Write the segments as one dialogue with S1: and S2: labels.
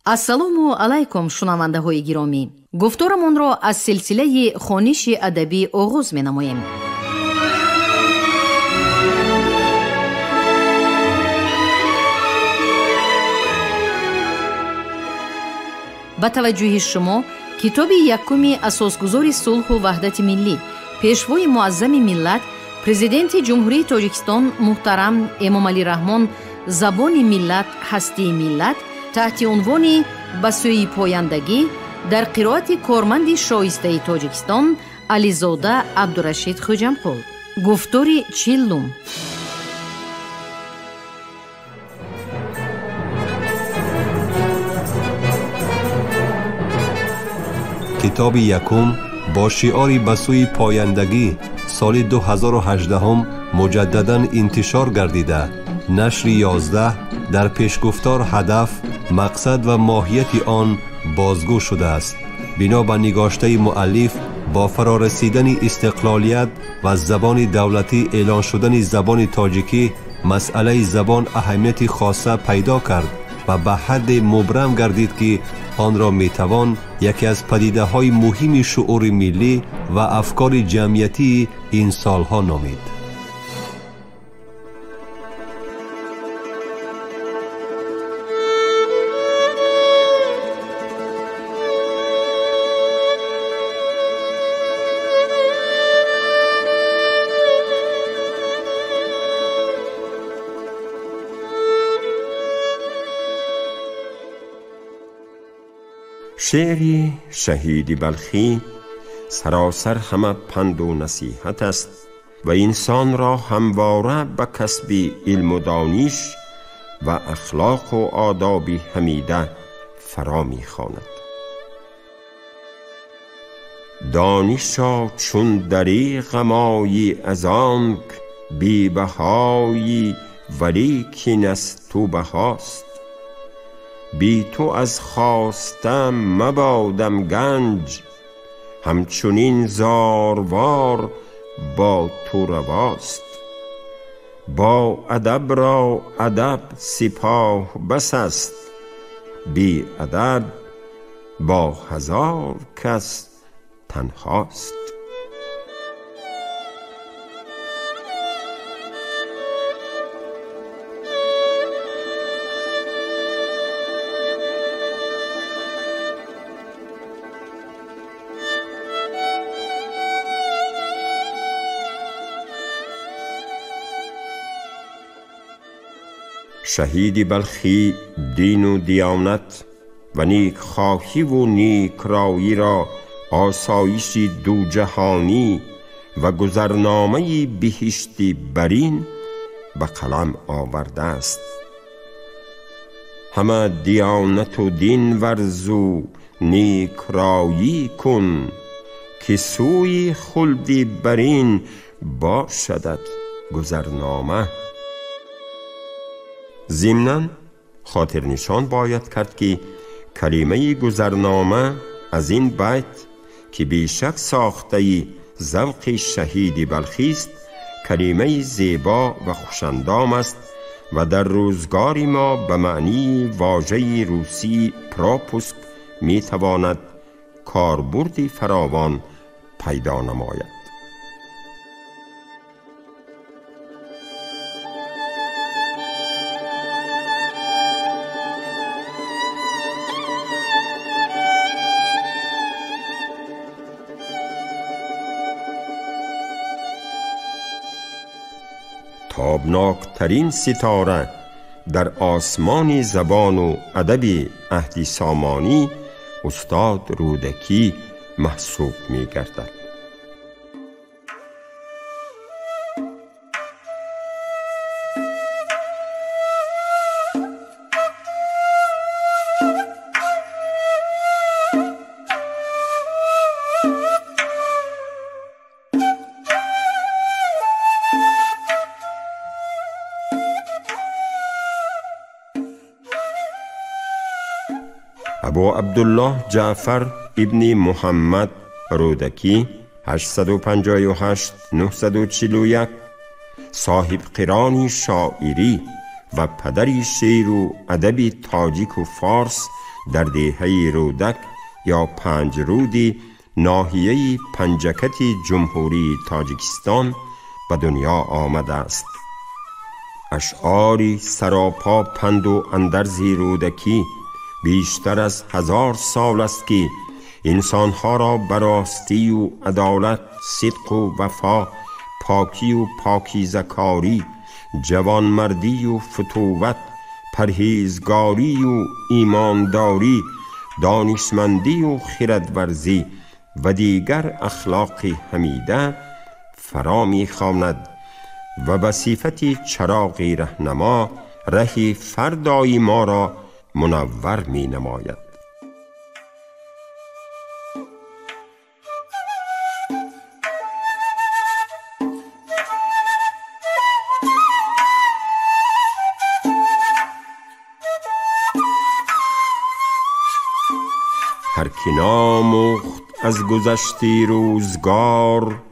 S1: ассалому алайкум шунавандаҳои гиромӣ. гуфторамонро аз силсилаи хониши адабӣ оғоз менамоем. ба таваҷҷӯҳи шумо китоби якуми асосгузори сулҳу ваҳдати миллӣ, пешвои муаззами миллат, президенти ҷумҳурии Тоҷикистон муҳтарам Эмомалӣ Раҳмон забони миллат ҳастии миллат таҳти унвони ба сӯи пояндагӣ дар қироати корманди шоистаи Тоҷикистон Ализода Абдурашид Хоҷамқул. гуфтори 40.
S2: کتاب یکم با شعاری به سوی پایندگی سال 2018 مجدداً انتشار گردیده. نشر 11 در پیشگفتار هدف، مقصد و ماهیت آن بازگو شده است. بنا به نگاشته مؤلف با فرارسیدن استقلالیت و زبان دولتی اعلان شدن زبان تاجیکی، مسئله زبان اهمیت خاصه پیدا کرد و به حد مبرم گردید که آن را میتوان یکی از پدیده های مهم شعور ملی و افکار جمعیتی این سالها نامید.
S3: شعری شهید بلخی سراسر همه پند و نصیحت است و انسان را همواره به کسب علم و دانش و اخلاق و آداب حمیده فرا می‌خواند. دانشا چون دریغ مایی از آنک بی بهایی ولیکن از تو بهاست. بی تو از خواستم مبادم گنج، همچنین زاروار با تو رواست. با ادب را ادب سپاه بس است، بی ادب با هزار کس تنهاست. شهید بلخی دین و دیانت و نیک خواهی و نیک رایی را آسایش دو جهانی و گذرنامه بهشتی برین به قلم آورده است. همه دیانت و دین ورزو نیک رایی کن، که سوی خلدی برین باشدت گذرنامه. ضمناً خاطر نشان باید کرد که کلمه گذرنامه از این بیت که بیشک ساخته ذوق شهید بلخی است، کلمه زیبا و خوشندام است و در روزگار ما به معنی واژه روسی پراپوسک می تواند کاربردی فراوان پیدا نماید. تابناکترین ستاره در آسمان زبان و ادب عهد سامانی استاد رودکی محسوب می گردد. ابو عبدالله جعفر ابن محمد رودکی 858 941 صاحب قران شاعری و پدری شعر و ادب تاجیک و فارس در دهه رودک یا پنجرودی ناحیه پنجکتی جمهوری تاجیکستان به دنیا آمده است. اشعاری سراپا پند و اندرزی رودکی بیشتر از 1000 سال است که انسانها را براستی و عدالت، صدق و وفا، پاکی و پاکیزکاری، جوانمردی و فتوت، پرهیزگاری و ایمانداری، دانشمندی و خردورزی و دیگر اخلاق حمیده فرا می‌خواند و به صفت چراغی رهنما ره فردای ما را منور می نماید. هر که ناموخت از گذشته روزگار،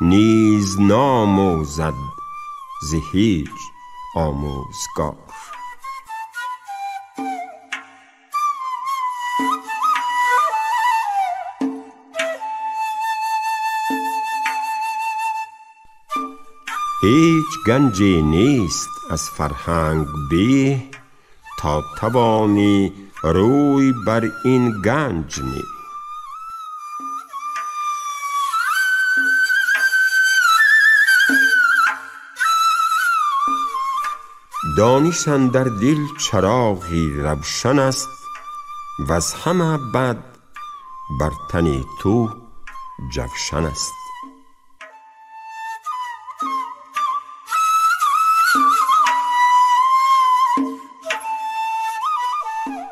S3: نیز ناموزد ز هیچ آموزگار. هیچ گنجی نیست از فرهنگ به، تا توانی روی بر این گنج نه. دانش اندر دل چراغی روشن است، و از همه بد بر تن تو جوشن است.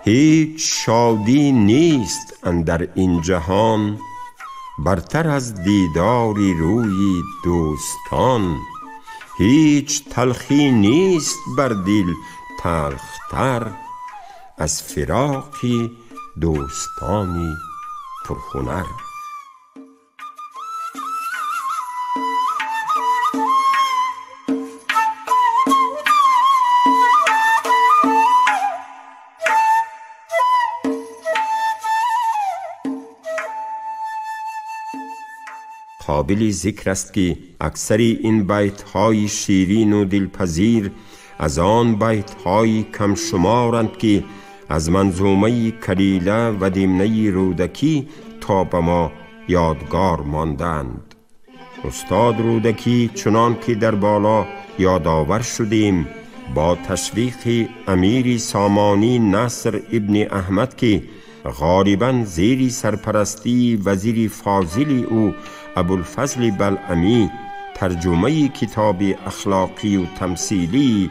S3: هیچ شادی نیست اندر این جهان، برتر از دیداری روی دوستان. هیچ تلخی نیست بر دل تلختر، از فراقی دوستانی پرهنر. قابل ذکر است که اکثر این بیت‌های شیرین و دلپذیر از آن بیت‌های کم شمارند که از منظومه کلیله و دمنه رودکی تا به ما یادگار ماندند. استاد رودکی چنان که در بالا یادآور شدیم، با تشویق امیر سامانی نصر ابن احمد که غالباً زیر سرپرستی وزیر فاضل او ابوالفضل بلعمی ترجمه کتاب اخلاقی و تمثیلی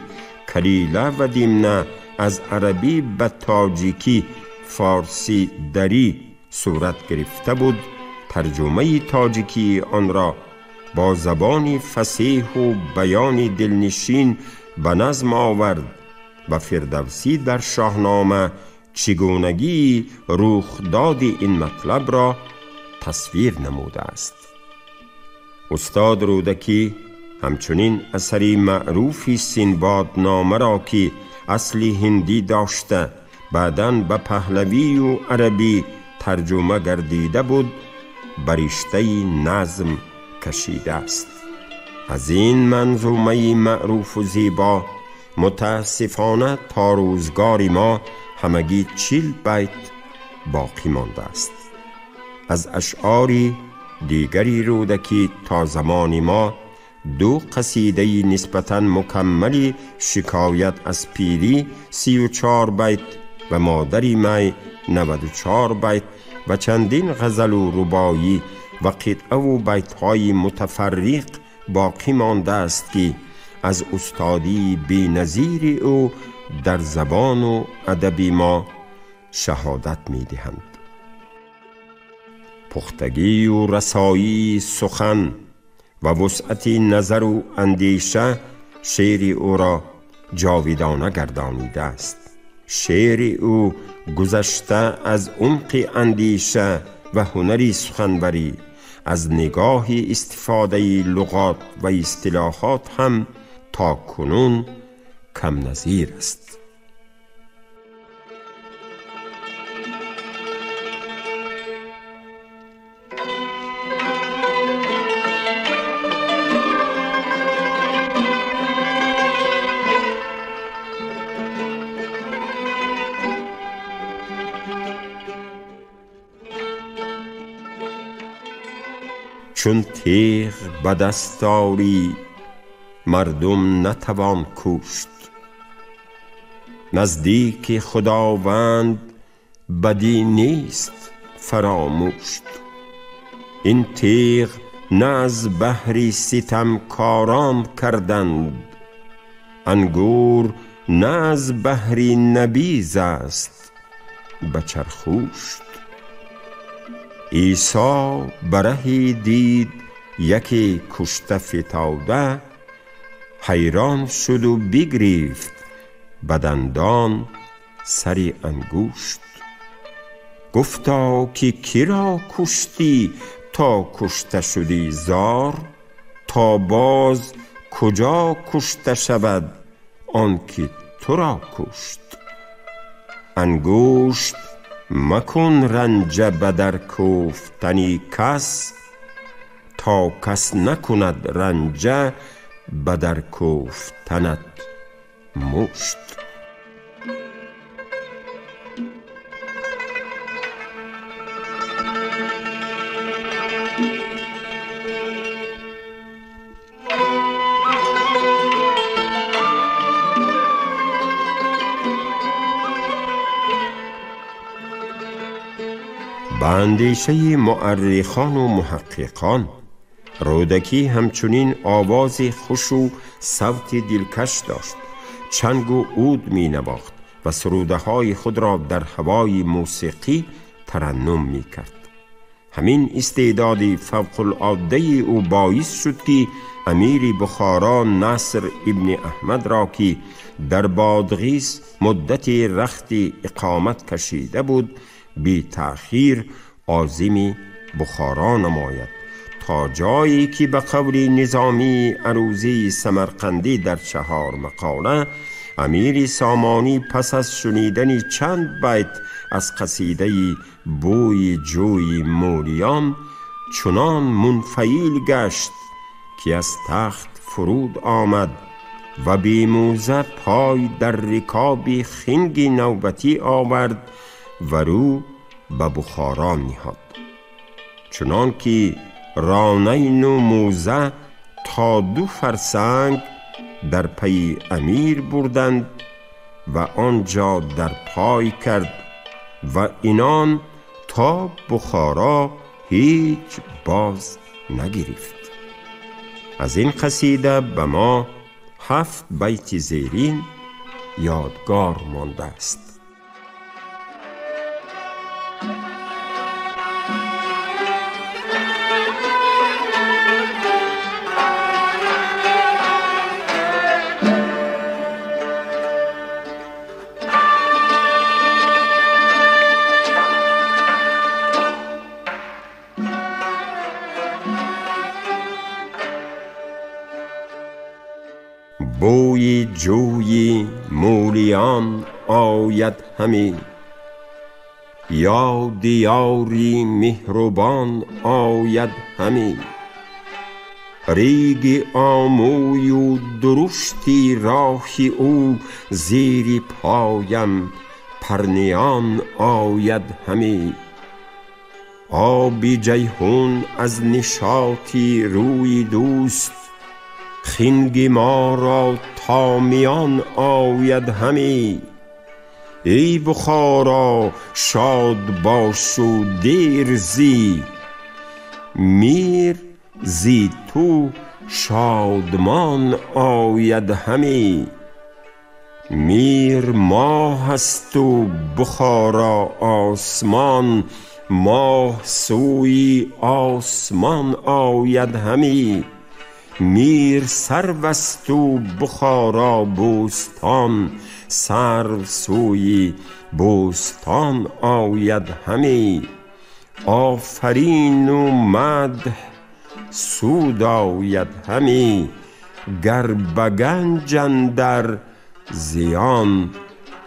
S3: کلیله و دمنه از عربی به تاجیکی فارسی دری صورت گرفته بود، ترجمه تاجیکی آن را با زبان فصیح و بیان دلنشین به نظم آورد و فردوسی در شاهنامه چگونگی رخداد این مطلب را تصویر نموده است. استاد رودکی همچنین اثری معروفی سنباد نامه را که اصلی هندی داشته بعداً به پهلوی و عربی ترجمه گردیده بود، برشته نظم کشیده است. از این منظومه معروف و زیبا متاسفانه تا روزگار ما همگی 40 بیت باقی مانده است. از اشعاری دیگری رودکی تا زمان ما 2 قصیده نسبتاً مکمل شکایت از پیری 34 بیت و مادری می 94 بیت و چندین غزل و ربایی و قطعه و بیت‌های متفرق باقی مانده است که از استادی بی‌نظیر او در زبان و ادب ما شهادت می‌دهند. پختگی و رسایی سخن و وسعت نظر و اندیشه شعر او را جاودانه گردانیده است. شعر او گذشته از عمق اندیشه و هنری سخنوری، از نگاه استفاده لغات و اصطلاحات هم تا کنون کم نظیر است. چون تیغ به دست آری مردم نتوان کشت، نزدیک خداوند بدی نیست فراموشت. این تیغ نه از بهر ستمکاران کردند، انگور نه از بهر نبیذ است بچرخوشت. عیسی برهی دید یکی کشته فتاده، حیران شد و بگریفت به دندان سر انگشت. گفتا که کی را کشتی تا کشته شدی زار؟ تا باز کجا کشته شود آن که تو را کشت؟ انگشت مکن رنج به در کوفتنی کس، تا کس نکند رنج به در کوفتنت مشت. به اندیشه مورخان و محققان، رودکی همچنین آواز خوش و صوت دلکش داشت. چنگ و عود می نواخت و سروده های خود را در هوای موسیقی ترنم می کرد. همین استعداد فوق العاده او باعث شد که امیر بخارا نصر ابن احمد را که در بادغیس مدت رخت اقامت کشیده بود بی تأخیر عازم بخارا نماید، تا جایی که به قول نظامی عروضی سمرقندی در 4 مقاله، امیر سامانی پس از شنیدن چند بیت از قصیده بوی جوی مولیان چنان منفعل گشت که از تخت فرود آمد و بی موزه پای در رکاب خنگ نوبتی آورد و رو به بخارا نهاد، چنان که رانین و موزه تا 2 فرسنگ در پی امیر بردند و آنجا در پای کرد و اینان تا بخارا هیچ باز نگرفت. از این قصیده به ما 7 بیت زیرین یادگار مانده است. بوی جوی مولیان آید همی، یاد یاری مهربان آید همی. ریگ آموی و درشتی راهی او، زیر پایم پرنیان آید همی. آب جیحون از نشاطی روی دوست، خنگ ما را تا میان آید همی. ای بخارا شاد باش و دیر زی، میر زی تو شادمان آید همی. میر ماه است و بخارا آسمان، ماه سوی آسمان آید همی. میر سرو است و بخارا بوستان، سرو سوی بوستان آید همی. آفرین و مدح سود آید همی، گر به گنج اندر زیان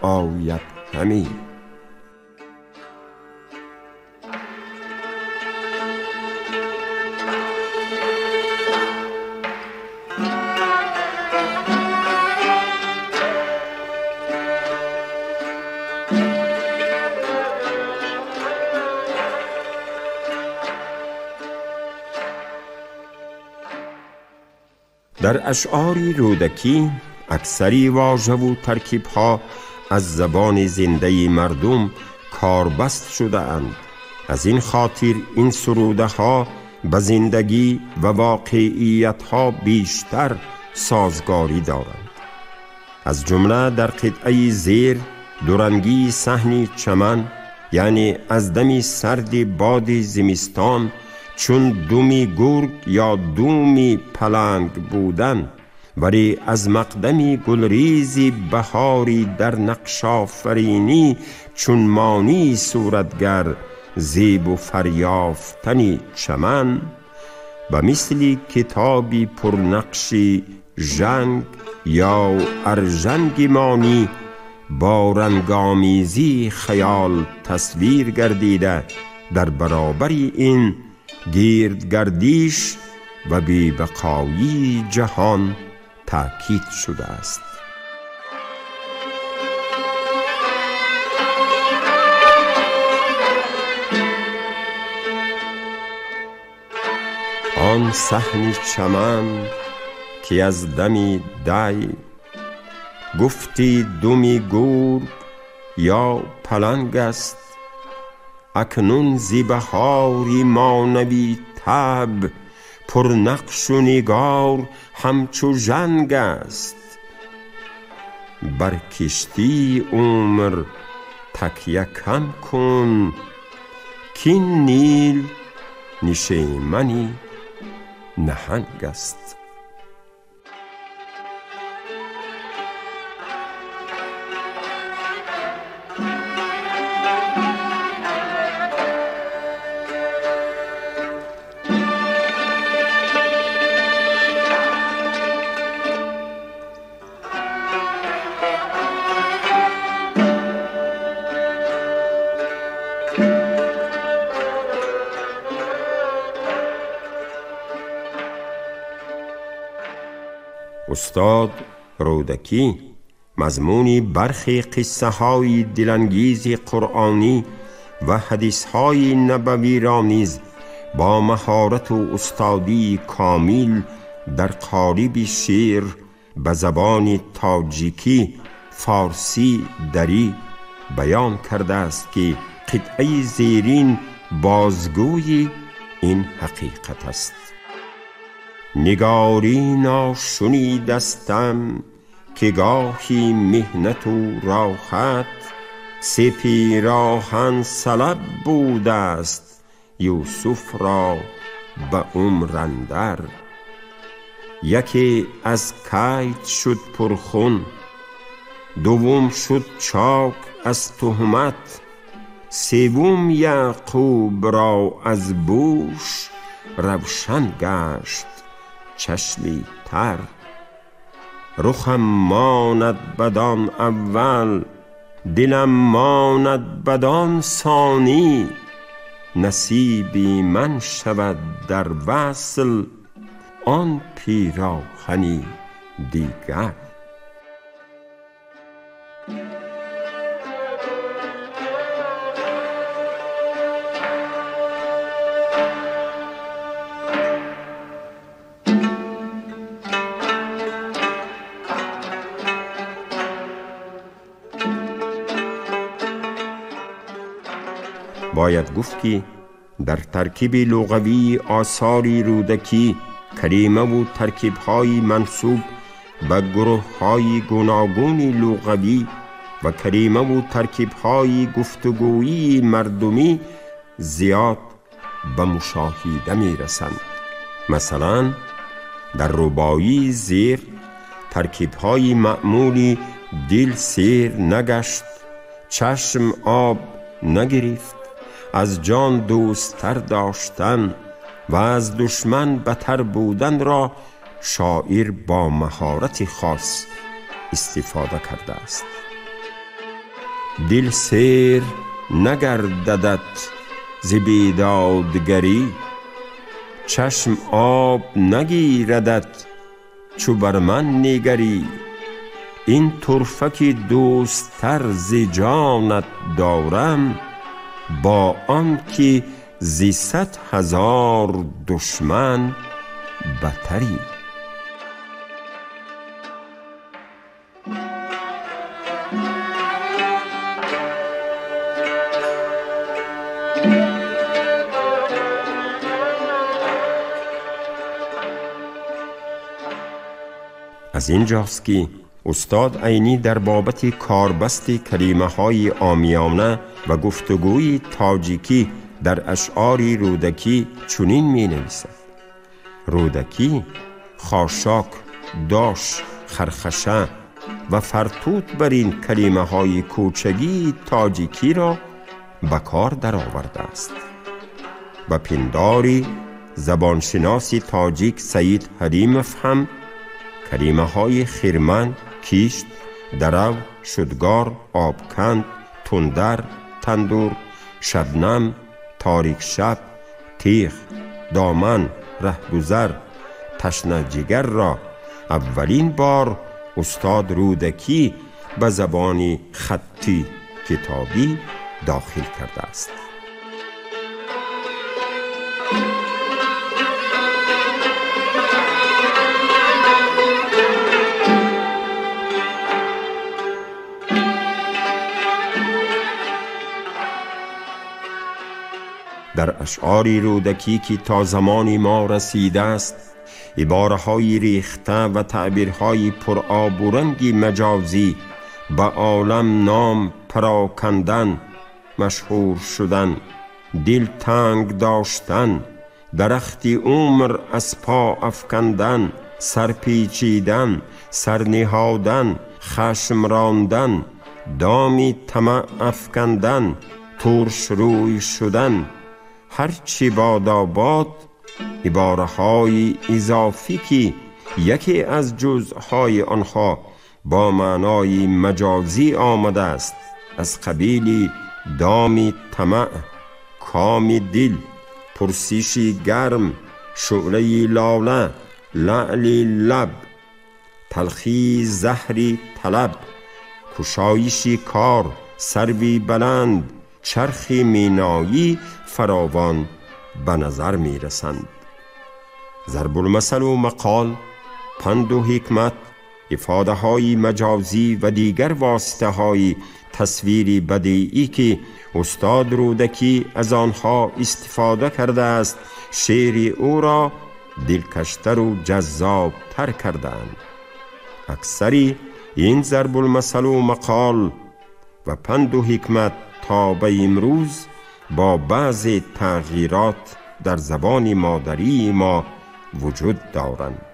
S3: آید همی. در اشعار رودکی اکثری واژه و ترکیب‌ها از زبان زنده مردم کاربست شده اند. از این خاطر این سروده ها به زندگی و واقعیت ها بیشتر سازگاری دارند. از جمله در قطعه زیر دورنگی صحنی چمن، یعنی از دمی سرد باد زمستان چون دومی گرگ یا دومی پلنگ بودن، ولی از مقدمی گلریزی بهاری در نقش آفرینی چون مانی صورتگر زیب و فریافتنی چمن، و مثلی کتابی پرنقشی ژنگ یا ارژنگی مانی با رنگامیزی خیال تصویر گردیده، در برابر این گردگردیش و بی بقایی جهان تأکید شده است. آن صحن چمن که از دمی دی گفتی دومی گرگ یا پلنگ است، اکنون زی بهاری مانوی تب پر نقش و نگار همچو ژنگ است. بر کشتی عمر تکیه کم کن کین نیل نشیمنی نهنگ است. استاد رودکی مضمون برخی قصه های دلانگیز قرآنی و حدیث های نبوی را نیز با مهارت و استادی کامل در قالب شعر به زبان تاجیکی، فارسی، دری بیان کرده است که قطعه زیرین بازگوی این حقیقت است. نگارینا شنیدستم که گاهی محنت و راحت، سه پیراهن سلب بوده است یوسف را به عمر اندر. یکی از کید شد پرخون، دوم شد چاک از تهمت، سوم یعقوب را از بوش روشن گشت چشمی تر. رخم ماند بدان اول، دلم ماند بدان ثانی، نصیبی من شود در وصل آن پیراهنی دیگر. باید گفت که در ترکیب لغوی آثار رودکی کلمه و ترکیب‌های منسوب به گروه‌های گوناگون لغوی و کلمه و ترکیب‌های گفتگویی مردمی زیاد به مشاهده می‌رسند. مثلا در رباعی زیر ترکیب‌های معمولی دل سیر نگشت، چشم آب نگرفت، از جان دوست‌تر داشتن و از دشمن بتر بودن را شاعر با مهارت خاص استفاده کرده است. دل سیر نگرددت ز بیدادگری، چشم آب نگیردت چو بر من نگری. این طرفه که دوست‌تر ز جانت دارم، با آن که ز 100,000 دشمن بتری. از اینجاست که استاد عینی در بابت کاربست کلمه های عامیانه و گفتگوی تاجیکی در اشعار رودکی چنین می نویسد: رودکی خاشاک، داش، خرخشه و فرتوت بر این کلمه های کوچگی تاجیکی را به کار در آورده است. و پنداری زبانشناس تاجیک سید حلیم فهم کلمه های خرمن، کیشت، درو، شدگار، آبکند، تندر، تندور، شبنم، تاریک شب، تیغ، دامن، رهگذر، تشنه جگر را اولین بار استاد رودکی به زبان خطی کتابی داخل کرده است. در اشعار رودکی که تا زمانی ما رسیده است، عباره‌های ریخته و تعبیرهای پرآب و رنگ مجازی به عالم نام پراکندن، مشهور شدن، دل تنگ داشتن، درختی عمر از پا افکندن، سرپیچیدن، سرنهادن، خشم راندن، دامی طمع افکندن، ترش روی شدن، هرچی باداباد، عباره‌های اضافی که یکی از جزءهای آنها با معنای مجازی آمده است، از قبیل دامی طمع، کام دل، پرسشی گرم، شعله لاله، لعلی لب، تلخی زهری طلب، کشایشی کار، سروی بلند، چرخی مینایی فراوان به نظر می رسند. ضرب المثل و مقال، پند و حکمت، افاده های مجازی و دیگر واسطه های تصویری بدیعی که استاد رودکی از آنها استفاده کرده است، شعر او را دلکشتر و جذاب تر کردند. اکثری این ضرب المثل و مقال و پند و حکمت تا به امروز با بعض تغییرات در زبان مادری ما وجود دارند.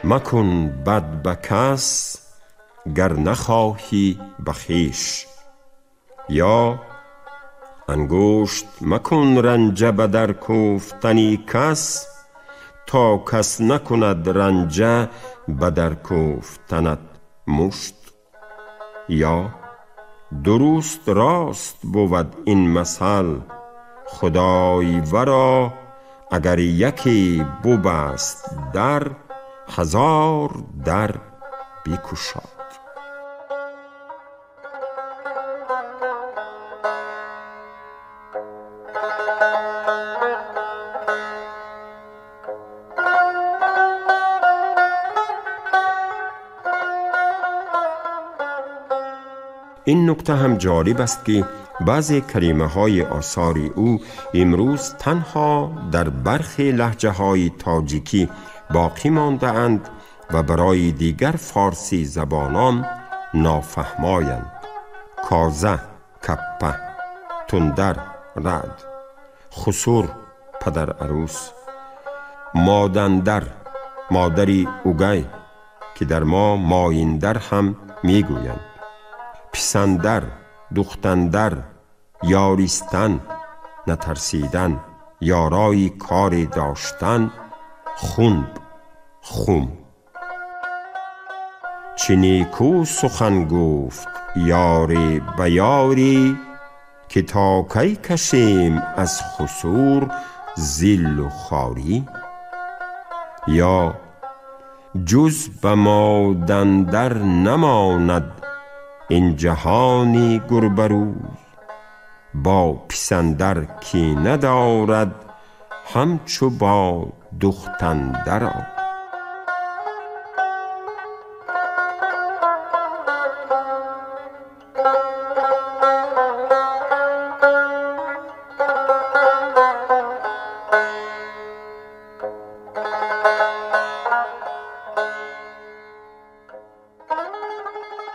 S3: مکن بد به کس گر نخواهی به خویش، یا انگشت مکن رنجه به در کوفتنی کس، تا کس نکند رنجه به در کوفتنت مشت. یا درست راست بود این مثل، خدای ورا اگر یکی ببست در، 1000 در بگشاد. این نکته هم جالب است که بعضی کلمه های آثار او امروز تنها در برخی لهجه های تاجیکی باقی مانده اند و برای دیگر فارسی زبانان نافهمایند. کازه، کپه، تندر، رعد، خسور، پدر عروس، مادندر، مادری اوگای که در ما مایندر هم میگویند. پسندر، دختندر، یاریستن، نترسیدن، یارای کار داشتن، خون. چه نیکو سخن گفت یاری به یاری، که تا کی کشیم از خسور ذل و خواری. یا جز به مادندر نماند این جهانی گربروی، با پسندر کی ندارد همچو با دختندر.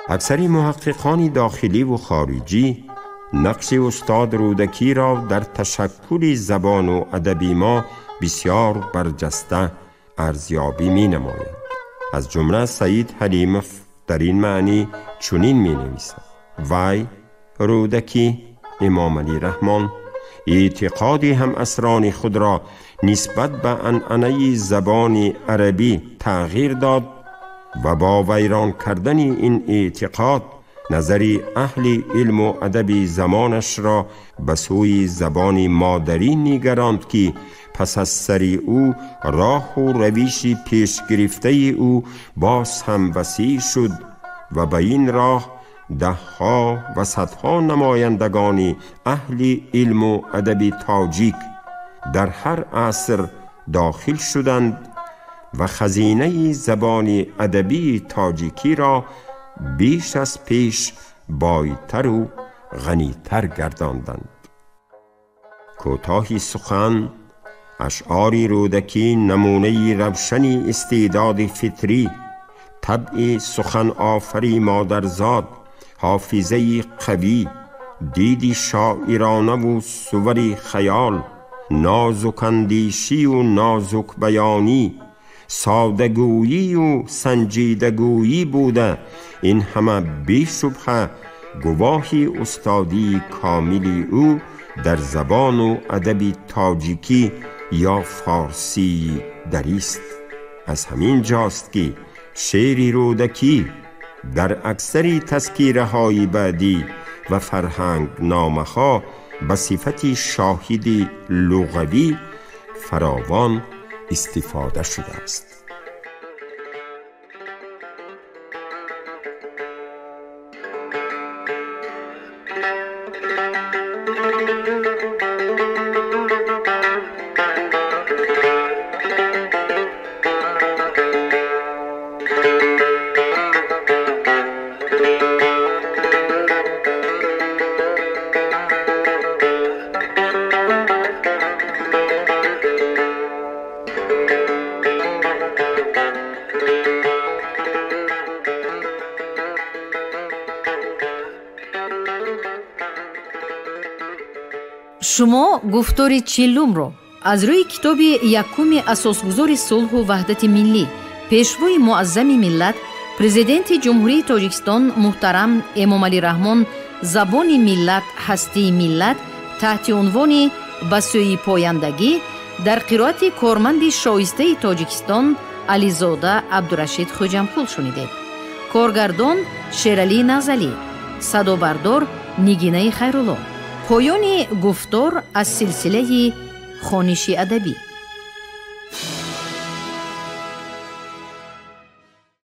S3: اکثری محققان داخلی و خارجی نقش استاد رودکی را در تشکل زبان و ادب ما بسیار برجسته ارزیابی می نمایند. از جمله سید حلیمов در این معنی چنین می نویسد: وی رودکی امام علی رحمان اعتقادی هم اسران خود را نسبت به عنعنه زبان عربی تغییر داد و با ویران کردن این اعتقاد نظری اهل علم و ادب زمانش را به سوی زبان مادری نگراند که پس از سری او راه و روش پیش گرفته او باز هم وسیع شد و به این راه دهها و صدها نمایندگان اهل علم و ادب تاجیک در هر عصر داخل شدند و خزینه زبان ادبی تاجیکی را بیش از پیش بایتر و غنیتر گرداندند. کوتاهی سخن، اشعار رودکی نمونه روشنی استعداد فطری، طبع سخن آفری مادرزاد، حافظه قوی، دیدی شاعرانه و صور خیال، نازک اندیشی و نازک بیانی، سادگویی و سنجیدگویی بوده. این همه بی شبهه گواهی استادی کاملی او در زبان و ادب تاجیکی یا فارسی دریست. از همین جاست که شعر رودکی در اکثر تذکیره های بعدی و فرهنگ نامه ها به صفت شاهد لغوی فراوان استفاده شده است.
S1: شما گفتار چهلم رو از روی کتاب یکم اساسگذار صلح و وحدت ملی پیشوای معظم ملت پرزیدنت جمهوری تاجیکستان محترم امام علی رحمان زبان ملت هستی ملت تحت عنوان به سوی پایندگی در قرائت کارمند شایسته تاجیکستان علیزاده عبدالرشید خوجمپور شنیدید. کارگردان شیرعلی نزلی، صدابردار نگینه خیرالله. پایان گفتار از سلسله خوانش ادبی.